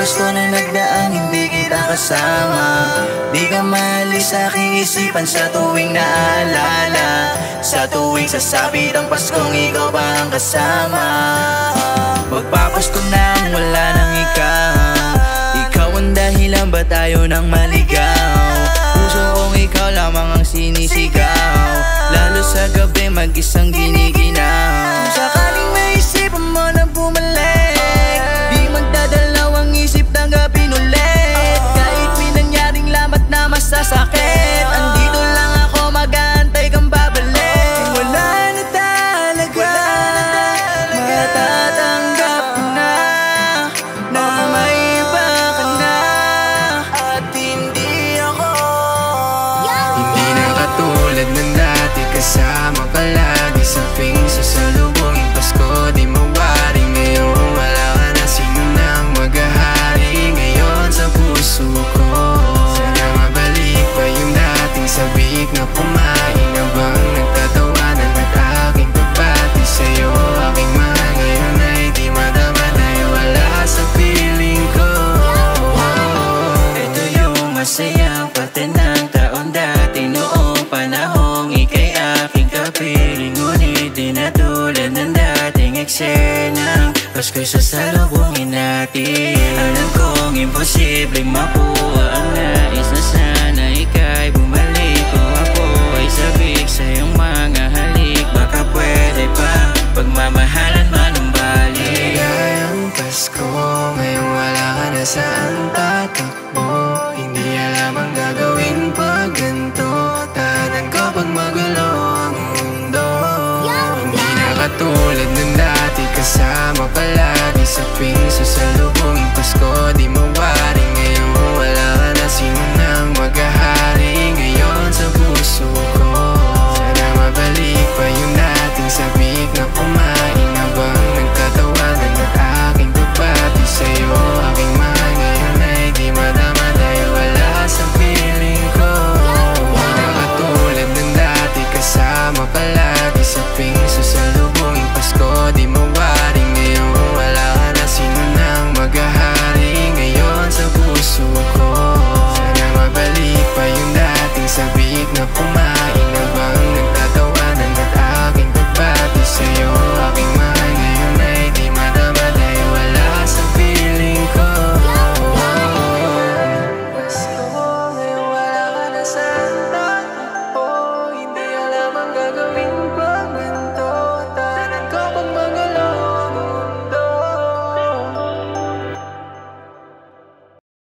Pasko na nagdaang hindi kita kasama. Di ka maalis sa aking isipan sa tuwing naalala, sa tuwing sasapit ang Paskong ikaw pa ang kasama. Magpapasko nang wala nang ikaw, ikaw ang dahilan ba tayo nang maligaw. Puso kong ikaw lamang ang sinisigaw, lalo sa gabi mag-isang giniginaw. Sakaling maisipan mo na bumalik, di magdadalawang isip tanggapin ulit. Kahit may nangyaring lamat na masasakit, andito lang ako mag-aantay kang babalik. Wala na talaga, matatanggap ko na na may iba ka na at hindi ako. Hindi na katulad ng dati, kasama ka lagi sa tuwing sasalubungin Pasko. Di mawari ngayon, wala ka na, sino nang maghahari ngayon sa puso ko? Sana mabalik pa yung dating sabik na kumain, habang nagtatawanan at aking pagbati sa'yo. Aking mahal ngayon ay di madama dahil wala sa piling ko. Ito yung masayang parte ng taon dati, noong panahong ika'y aking kapiling. Ngunit di na tulad ng dating eksenang Pasko'y sasalubungin natin. Alam kong imposibleng mapunin